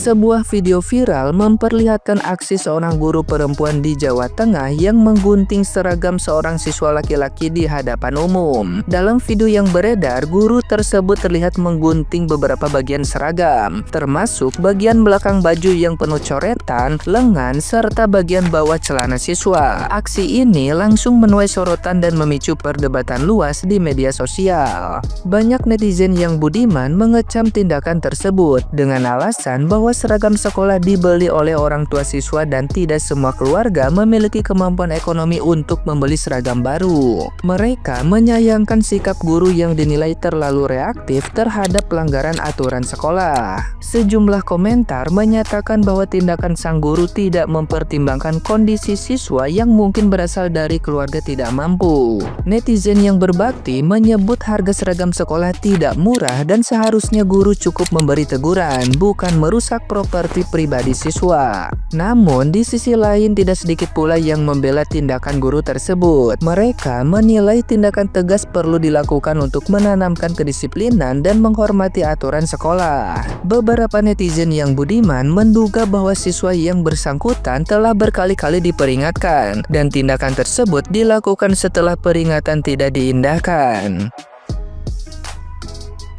Sebuah video viral memperlihatkan aksi seorang guru perempuan di Jawa Tengah yang menggunting seragam seorang siswa laki-laki di hadapan umum. Dalam video yang beredar, guru tersebut terlihat menggunting beberapa bagian seragam, termasuk bagian belakang baju yang penuh coretan, lengan, serta bagian bawah celana siswa. Aksi ini langsung menuai sorotan dan memicu perdebatan luas di media sosial. Banyak netizen yang budiman mengecam tindakan tersebut dengan alasan bahwa seragam sekolah dibeli oleh orang tua siswa dan tidak semua keluarga memiliki kemampuan ekonomi untuk membeli seragam baru. Mereka menyayangkan sikap guru yang dinilai terlalu reaktif terhadap pelanggaran aturan sekolah. Sejumlah komentar menyatakan bahwa tindakan sang guru tidak mempertimbangkan kondisi siswa yang mungkin berasal dari keluarga tidak mampu. Netizen yang berbakti menyebut harga seragam sekolah tidak murah dan seharusnya guru cukup memberi teguran, bukan merusak properti pribadi siswa. Namun, di sisi lain tidak sedikit pula yang membela tindakan guru tersebut. Mereka menilai tindakan tegas perlu dilakukan untuk menanamkan kedisiplinan dan menghormati aturan sekolah. Beberapa netizen yang budiman menduga bahwa siswa yang bersangkutan telah berkali-kali diperingatkan, dan tindakan tersebut dilakukan setelah peringatan tidak diindahkan.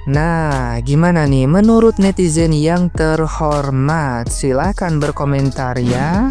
Nah, gimana nih menurut netizen yang terhormat? Silahkan berkomentar ya.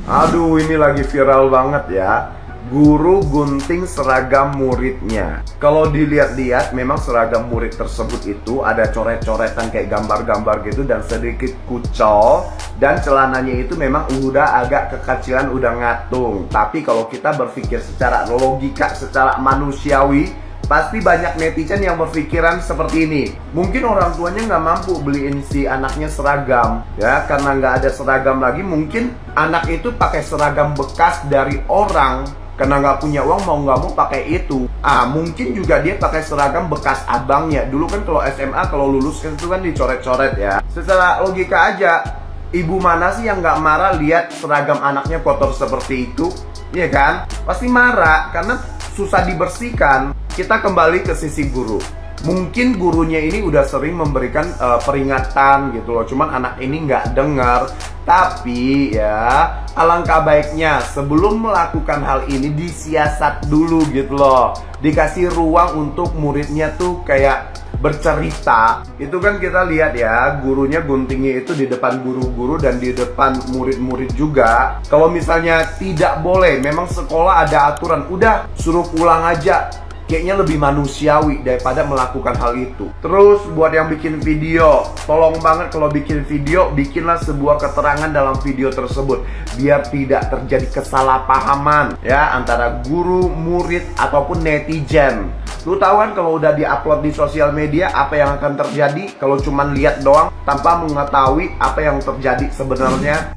Aduh, ini lagi viral banget ya. Guru gunting seragam muridnya. Kalau dilihat-lihat memang seragam murid tersebut itu ada coret-coretan kayak gambar-gambar gitu dan sedikit kucel. Dan celananya itu memang udah agak kekecilan, udah ngatung. Tapi kalau kita berpikir secara logika, secara manusiawi, pasti banyak netizen yang berpikiran seperti ini. Mungkin orang tuanya nggak mampu beliin si anaknya seragam, ya, karena nggak ada seragam lagi. Mungkin anak itu pakai seragam bekas dari orang, karena nggak punya uang mau nggak mau pakai itu. Mungkin juga dia pakai seragam bekas abangnya. Dulu kan kalau SMA kalau lulus kan itu kan dicoret-coret ya. Secara logika aja, ibu mana sih yang nggak marah lihat seragam anaknya kotor seperti itu? Iya kan? Pasti marah karena susah dibersihkan. Kita kembali ke sisi guru. Mungkin gurunya ini udah sering memberikan peringatan gitu loh, cuman anak ini nggak dengar. Tapi ya, alangkah baiknya sebelum melakukan hal ini disiasat dulu gitu loh. Dikasih ruang untuk muridnya tuh kayak bercerita. Itu kan kita lihat ya, gurunya guntingnya itu di depan guru-guru dan di depan murid-murid juga. Kalau misalnya tidak boleh, memang sekolah ada aturan, udah suruh pulang aja. Kayaknya lebih manusiawi daripada melakukan hal itu. Terus buat yang bikin video, tolong banget kalau bikin video, bikinlah sebuah keterangan dalam video tersebut biar tidak terjadi kesalahpahaman ya antara guru, murid ataupun netizen. Lu tahu kan kalau udah diupload di sosial media apa yang akan terjadi kalau cuman lihat doang tanpa mengetahui apa yang terjadi sebenarnya.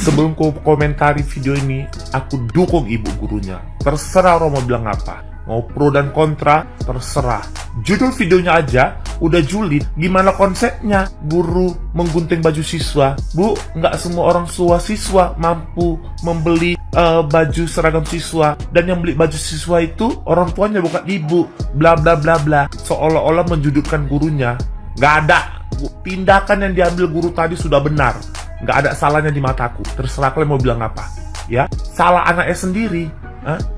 Sebelum ku komentari video ini, aku dukung ibu gurunya. Terserah orang mau bilang apa. Mau pro dan kontra, terserah. Judul videonya aja udah julid. Gimana konsepnya? Guru menggunting baju siswa. Bu, nggak semua orang tua siswa mampu membeli baju seragam siswa. Dan yang beli baju siswa itu orang tuanya bukan ibu. Bla bla bla bla. Seolah-olah menjudutkan gurunya. Nggak ada. Tindakan yang diambil guru tadi sudah benar. Nggak ada salahnya di mataku. Terserah kalian mau bilang apa. Ya, salah anaknya sendiri.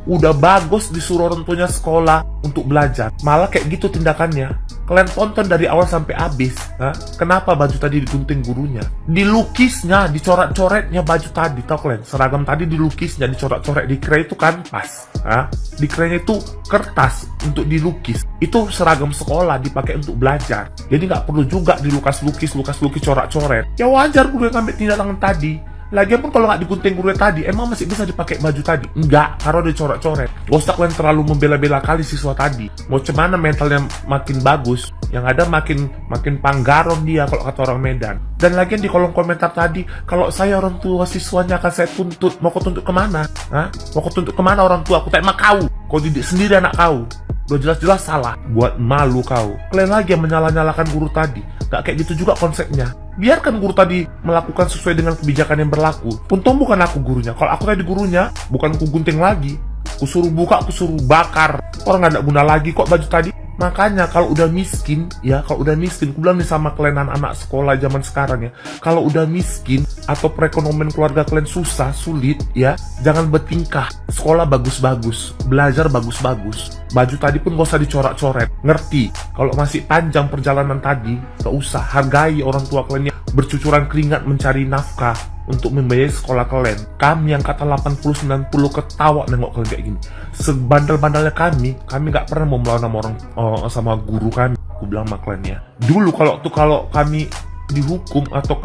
Udah bagus disuruh orang tuanya sekolah untuk belajar, malah kayak gitu tindakannya. Kalian tonton dari awal sampai habis. Kenapa baju tadi digunting gurunya? Dilukisnya, dicoret-coretnya baju tadi. Tau kalian, seragam tadi dilukisnya, dicoret-coret. Dikira itu kanvas. Dikiranya itu kertas untuk dilukis. Itu seragam sekolah dipakai untuk belajar. Jadi nggak perlu juga dilukas-lukis, coret-coret. Ya wajar guru yang ngambil tindakan tadi. Lagian pun kalau nggak digunting guru tadi, emang masih bisa dipakai baju tadi? Enggak, karena udah coret-coret. Gak usah kalian terlalu membela-bela kali siswa tadi. Mau cemana mentalnya makin bagus, yang ada makin panggaron dia kalau kata orang Medan. Dan lagian di kolom komentar tadi, kalau saya orang tua siswanya akan saya tuntut. Mau kau tuntut kemana? Mau kau tuntut kemana orang tua? Aku tak emak kau. Kau didik sendiri anak kau. Udah jelas-jelas salah. Buat malu kau. Kalian lagi yang menyalah-nyalahkan guru tadi. Gak kayak gitu juga konsepnya. Biarkan guru tadi melakukan sesuai dengan kebijakan yang berlaku. Untung bukan aku gurunya. Kalau aku tadi gurunya, bukan aku gunting lagi. Aku suruh buka, aku suruh bakar. Orang gak ada guna lagi kok baju tadi. Makanya kalau udah miskin, aku bilang nih sama kalian anak sekolah zaman sekarang ya, kalau udah miskin atau perekonomian keluarga kalian susah, sulit ya, jangan bertingkah. Sekolah bagus-bagus, belajar bagus-bagus, baju tadi pun gak usah dicoret-coret, ngerti? Kalau masih panjang perjalanan tadi, gak usah, hargai orang tua kalian yang bercucuran keringat mencari nafkah untuk membiayai sekolah kalian. Kami yang kata 80-90 ketawa nengok kalian kayak gini. Sebandel-bandelnya kami gak pernah mau melawan sama guru kami. Aku bilang sama kalian ya, dulu kalau kami dihukum atau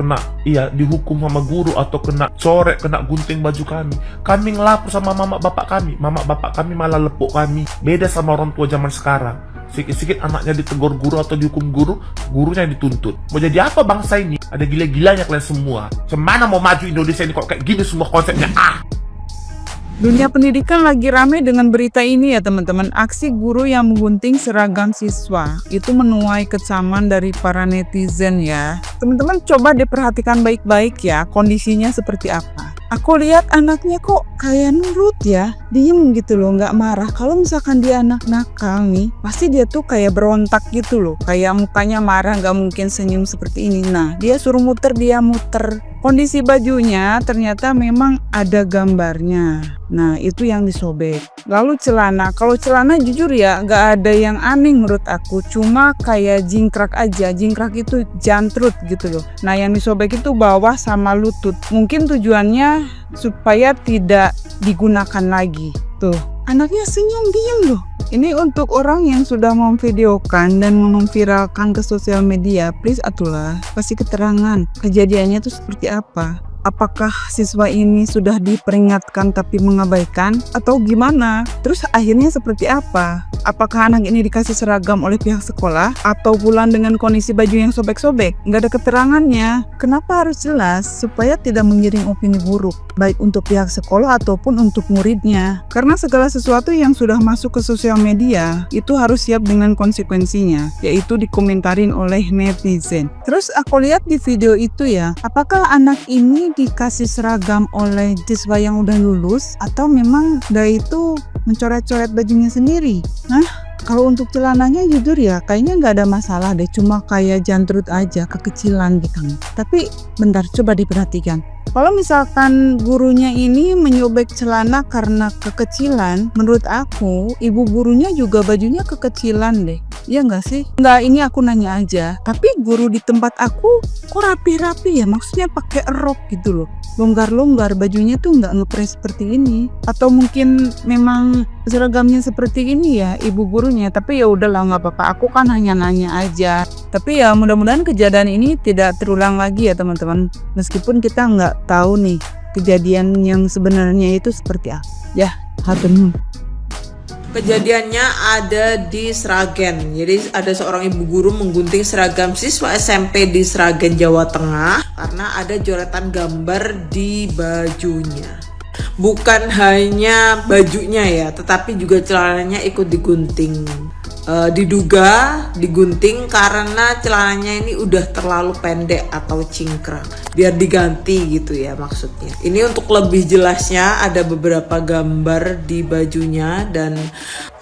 dihukum sama guru atau kena coret, kena gunting baju kami ngelapor sama mama bapak kami malah lepuk kami. Beda sama orang tua zaman sekarang, sikit-sikit anaknya ditegur guru atau dihukum guru, gurunya yang dituntut. Mau jadi apa bangsa ini? Ada gila-gilanya kalian semua. Cemana mau maju Indonesia ini kok kayak gini semua konsepnya? Dunia pendidikan lagi rame dengan berita ini ya teman-teman. Aksi guru yang menggunting seragam siswa. Itu menuai kecaman dari para netizen ya. Teman-teman coba diperhatikan baik-baik ya, kondisinya seperti apa. Aku lihat anaknya kok kayak nurut ya, diem gitu loh, nggak marah. Kalau misalkan dia anak nakal nih, pasti dia tuh kayak berontak gitu loh, kayak mukanya marah, nggak mungkin senyum seperti ini. Nah, dia suruh muter, dia muter. Kondisi bajunya ternyata memang ada gambarnya. Nah, itu yang disobek. Lalu celana, kalau celana jujur ya nggak ada yang aneh menurut aku, cuma kayak jingkrak aja. Jingkrak itu jantrut gitu loh. Nah, yang disobek itu bawah sama lutut. Mungkin tujuannya supaya tidak digunakan lagi. Tuh, anaknya senyum diem loh. Ini untuk orang yang sudah memvideokan dan memviralkan ke sosial media, please atulah kasih keterangan kejadiannya itu seperti apa. Apakah siswa ini sudah diperingatkan tapi mengabaikan atau gimana? Terus akhirnya seperti apa? Apakah anak ini dikasih seragam oleh pihak sekolah atau pulang dengan kondisi baju yang sobek-sobek? Nggak ada keterangannya. Kenapa harus jelas? Supaya tidak mengiring opini buruk, baik untuk pihak sekolah ataupun untuk muridnya. Karena segala sesuatu yang sudah masuk ke sosial media itu harus siap dengan konsekuensinya, yaitu dikomentarin oleh netizen. Terus aku lihat di video itu ya, apakah anak ini dikasih seragam oleh siswa yang udah lulus atau memang dia itu mencoret-coret bajunya sendiri? Nah, kalau untuk celananya jujur ya kayaknya nggak ada masalah deh, cuma kayak jantrut aja, kekecilan gitu. Tapi bentar, coba diperhatikan. Kalau misalkan gurunya ini menyobek celana karena kekecilan, menurut aku ibu gurunya juga bajunya kekecilan deh. Iya nggak sih? Nggak, ini aku nanya aja. Tapi guru di tempat aku kok rapi-rapi ya, maksudnya pakai rok gitu loh. Longgar-longgar, bajunya tuh nggak ngepres seperti ini. Atau mungkin memang seragamnya seperti ini ya ibu gurunya. Tapi ya udahlah, nggak apa-apa, aku kan hanya nanya aja. Tapi ya mudah-mudahan kejadian ini tidak terulang lagi ya teman-teman. Meskipun kita nggak tahu nih kejadian yang sebenarnya itu seperti apa. Ya, hatur nuhun. Kejadiannya ada di Sragen. Jadi ada seorang ibu guru menggunting seragam siswa SMP di Sragen, Jawa Tengah karena ada coretan gambar di bajunya. Bukan hanya bajunya ya, tetapi juga celananya ikut digunting. Diduga digunting karena celananya ini udah terlalu pendek atau cingkrang, biar diganti gitu ya maksudnya. Ini untuk lebih jelasnya ada beberapa gambar di bajunya dan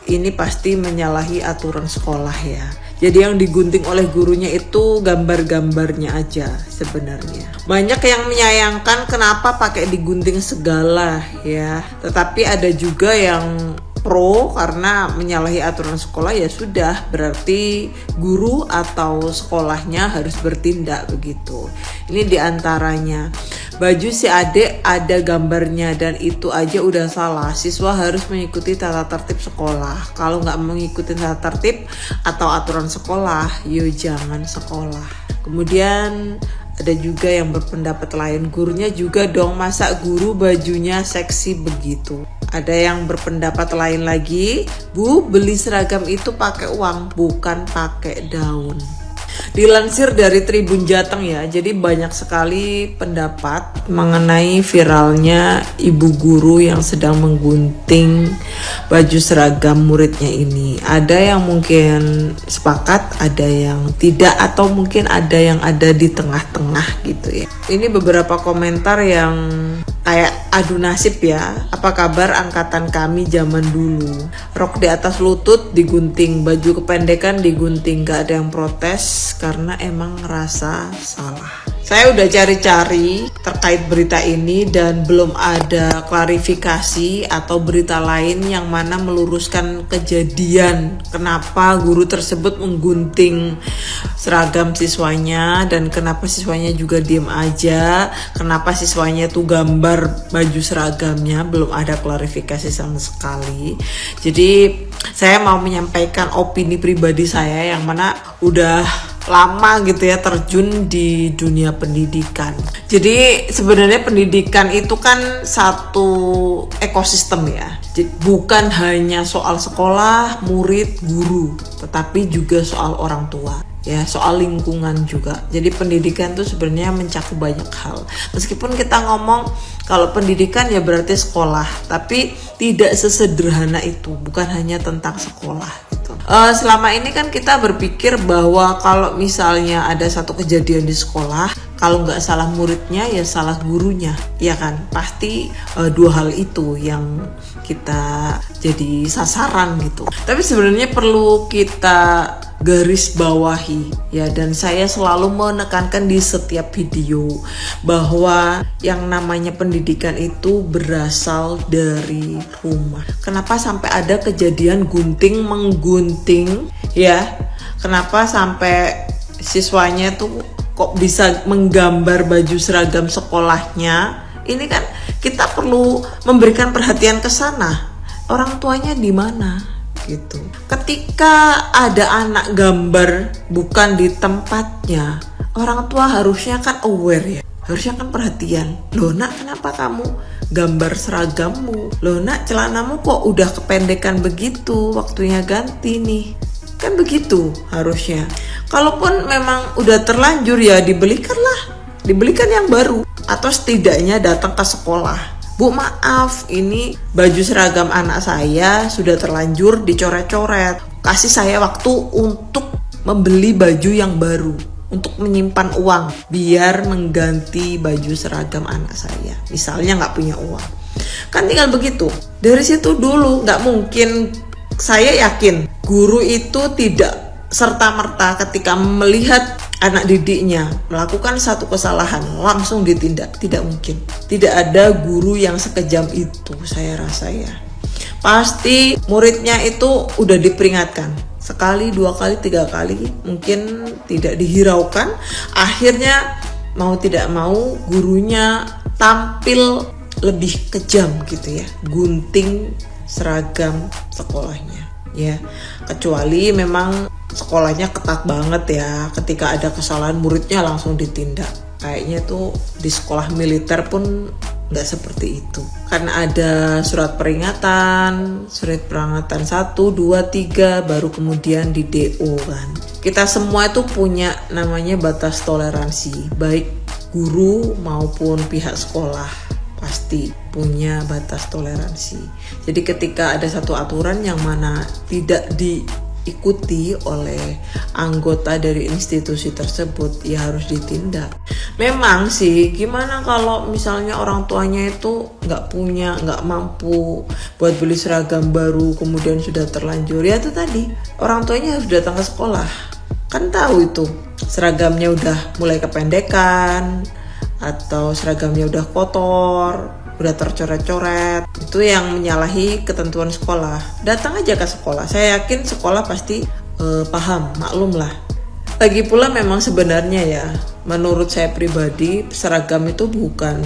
ini pasti menyalahi aturan sekolah ya. Jadi yang digunting oleh gurunya itu gambar-gambarnya aja sebenarnya. Banyak yang menyayangkan kenapa pakai digunting segala ya. Tetapi ada juga yang pro karena menyalahi aturan sekolah, ya sudah berarti guru atau sekolahnya harus bertindak begitu. Ini diantaranya baju si adik ada gambarnya dan itu aja udah salah. Siswa harus mengikuti tata tertib sekolah. Kalau nggak mengikuti tata tertib atau aturan sekolah, yuk jangan sekolah. Kemudian ada juga yang berpendapat lain, gurunya juga dong, masa guru bajunya seksi begitu. Ada yang berpendapat lain lagi, Bu, beli seragam itu pakai uang, bukan pakai daun. Dilansir dari Tribun Jateng ya, jadi banyak sekali pendapat mengenai viralnya ibu guru yang sedang menggunting baju seragam muridnya ini. Ada yang mungkin sepakat, ada yang tidak, atau mungkin ada yang ada di tengah-tengah gitu ya. Ini beberapa komentar yang kayak adu nasib ya. Apa kabar angkatan kami zaman dulu? Rok di atas lutut digunting, baju kependekan digunting, gak ada yang protes karena emang ngerasa salah. Saya udah cari-cari terkait berita ini dan belum ada klarifikasi atau berita lain yang mana meluruskan kejadian kenapa guru tersebut menggunting seragam siswanya dan kenapa siswanya juga diem aja, kenapa siswanya tuh gambar baju seragamnya. Belum ada klarifikasi sama sekali. Jadi saya mau menyampaikan opini pribadi saya yang mana udah lama gitu ya terjun di dunia pendidikan. Jadi sebenarnya pendidikan itu kan satu ekosistem ya. Jadi bukan hanya soal sekolah, murid, guru, tetapi juga soal orang tua. Ya, soal lingkungan juga. Jadi pendidikan itu sebenarnya mencakup banyak hal. Meskipun kita ngomong kalau pendidikan ya berarti sekolah, tapi tidak sesederhana itu. Bukan hanya tentang sekolah gitu. Selama ini kan kita berpikir bahwa kalau misalnya ada satu kejadian di sekolah, kalau nggak salah muridnya ya salah gurunya, ya kan? Pasti dua hal itu yang kita jadi sasaran gitu. Tapi sebenarnya perlu kita garis bawahi ya, dan saya selalu menekankan di setiap video bahwa yang namanya pendidikan itu berasal dari rumah. Kenapa sampai ada kejadian gunting menggunting ya? Kenapa sampai siswanya tuh kok bisa menggambar baju seragam sekolahnya? Ini kan kita perlu memberikan perhatian ke sana. Orang tuanya di mana? Gitu. Ketika ada anak gambar bukan di tempatnya, orang tua harusnya kan aware ya, harusnya kan perhatian. Loh nak, kenapa kamu gambar seragammu? Loh nak, celanamu kok udah kependekan begitu, waktunya ganti nih. Kan begitu harusnya. Kalaupun memang udah terlanjur ya dibelikan yang baru, atau setidaknya datang ke sekolah. Bu maaf, ini baju seragam anak saya sudah terlanjur dicoret-coret. Kasih saya waktu untuk membeli baju yang baru, untuk menyimpan uang biar mengganti baju seragam anak saya. Misalnya nggak punya uang, kan tinggal begitu. Dari situ dulu nggak mungkin. Saya yakin guru itu tidak serta-merta ketika melihat anak didiknya melakukan satu kesalahan langsung ditindak. Tidak mungkin. Tidak ada guru yang sekejam itu, saya rasa ya. Pasti muridnya itu udah diperingatkan sekali, dua kali, tiga kali, mungkin tidak dihiraukan. Akhirnya mau tidak mau gurunya tampil lebih kejam gitu ya, gunting seragam sekolahnya ya. Kecuali memang sekolahnya ketat banget ya, ketika ada kesalahan muridnya langsung ditindak. Kayaknya tuh di sekolah militer pun nggak seperti itu, karena ada surat peringatan 1, 2, 3, baru kemudian di DO kan. Kita semua itu punya namanya batas toleransi, baik guru maupun pihak sekolah pasti punya batas toleransi. Jadi ketika ada satu aturan yang mana tidak diikuti oleh anggota dari institusi tersebut, ya harus ditindak. Memang sih, gimana kalau misalnya orang tuanya itu nggak mampu buat beli seragam baru, kemudian sudah terlanjur, ya itu tadi, orang tuanya harus datang ke sekolah. Kan tahu itu, seragamnya udah mulai kependekan, atau seragamnya udah kotor, udah tercoret-coret, itu yang menyalahi ketentuan sekolah. Datang aja ke sekolah, saya yakin sekolah pasti paham, maklum lah. Lagi pula memang sebenarnya ya, menurut saya pribadi, seragam itu bukan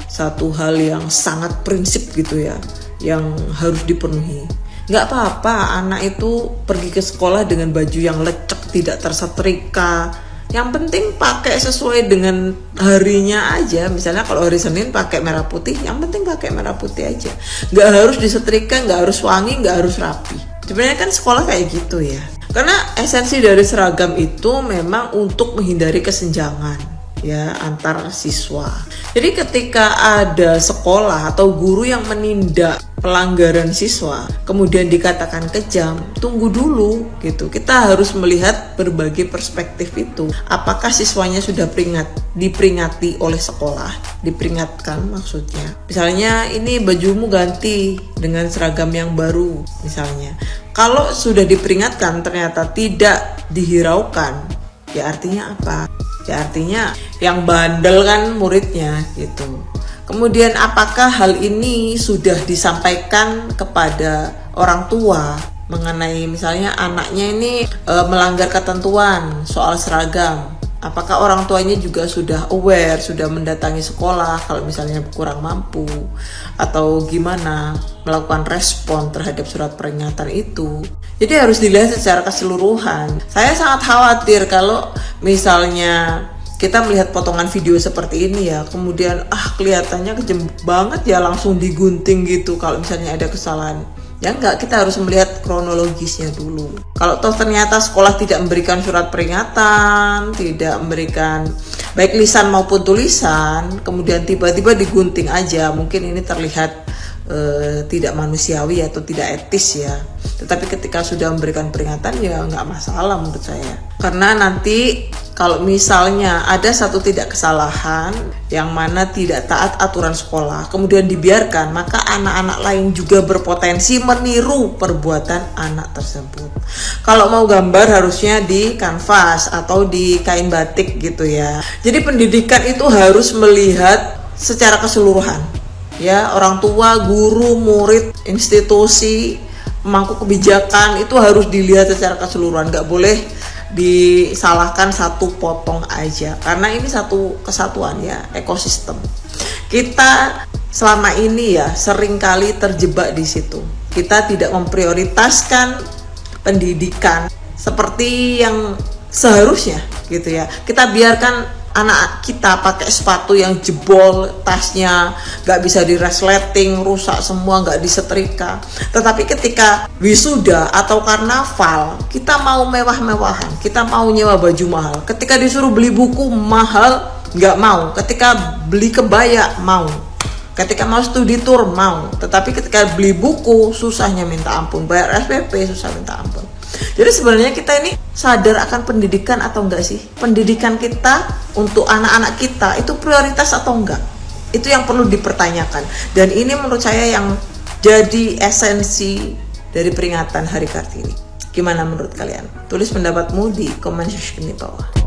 satu hal yang sangat prinsip gitu ya, yang harus dipenuhi. Nggak apa-apa anak itu pergi ke sekolah dengan baju yang lecek, tidak tersetrika. Yang penting pakai sesuai dengan harinya aja. Misalnya kalau hari Senin pakai merah putih, yang penting pakai merah putih aja. Nggak harus disetrika, nggak harus wangi, nggak harus rapi. Sebenarnya kan sekolah kayak gitu ya. Karena esensi dari seragam itu memang untuk menghindari kesenjangan ya antar siswa. Jadi ketika ada sekolah atau guru yang menindak pelanggaran siswa kemudian dikatakan kejam, tunggu dulu gitu. Kita harus melihat berbagai perspektif itu. Apakah siswanya sudah diperingati oleh sekolah, diperingatkan maksudnya. Misalnya ini bajumu ganti dengan seragam yang baru misalnya. Kalau sudah diperingatkan ternyata tidak dihiraukan, ya artinya apa? Ya artinya yang bandel kan muridnya gitu. Kemudian apakah hal ini sudah disampaikan kepada orang tua mengenai misalnya anaknya ini melanggar ketentuan soal seragam? Apakah orang tuanya juga sudah aware, sudah mendatangi sekolah kalau misalnya kurang mampu, atau gimana melakukan respon terhadap surat peringatan itu? Jadi harus dilihat secara keseluruhan. Saya sangat khawatir kalau misalnya kita melihat potongan video seperti ini ya, kemudian kelihatannya kejam banget ya, langsung digunting gitu kalau misalnya ada kesalahan. Ya enggak, kita harus melihat kronologisnya dulu. Kalau toh ternyata sekolah tidak memberikan surat peringatan, tidak memberikan baik lisan maupun tulisan, kemudian tiba-tiba digunting aja, mungkin ini terlihat tidak manusiawi atau tidak etis ya. Tetapi ketika sudah memberikan peringatan ya nggak masalah menurut saya. Karena nanti kalau misalnya ada satu tidak kesalahan yang mana tidak taat aturan sekolah, kemudian dibiarkan, maka anak-anak lain juga berpotensi meniru perbuatan anak tersebut. Kalau mau gambar harusnya di kanvas atau di kain batik gitu ya. Jadi pendidikan itu harus melihat secara keseluruhan. Ya, orang tua, guru, murid, institusi, pemangku kebijakan itu harus dilihat secara keseluruhan. Nggak boleh disalahkan satu potong aja, karena ini satu kesatuan ya, ekosistem. Kita selama ini ya seringkali terjebak di situ. Kita tidak memprioritaskan pendidikan seperti yang seharusnya gitu ya. Kita biarkan anak kita pakai sepatu yang jebol, tasnya nggak bisa di-resleting, rusak semua, nggak disetrika. Tetapi ketika wisuda atau karnaval, kita mau mewah-mewahan, kita mau nyewa baju mahal. Ketika disuruh beli buku mahal, nggak mau. Ketika beli kebaya, mau. Ketika mau studi tour, mau. Tetapi ketika beli buku, susahnya minta ampun. Bayar SPP, susah minta ampun. Jadi sebenarnya kita ini sadar akan pendidikan atau enggak sih? Pendidikan kita untuk anak-anak kita itu prioritas atau enggak? Itu yang perlu dipertanyakan. Dan ini menurut saya yang jadi esensi dari peringatan Hari Kartini. Gimana menurut kalian? Tulis pendapatmu di komen section di bawah.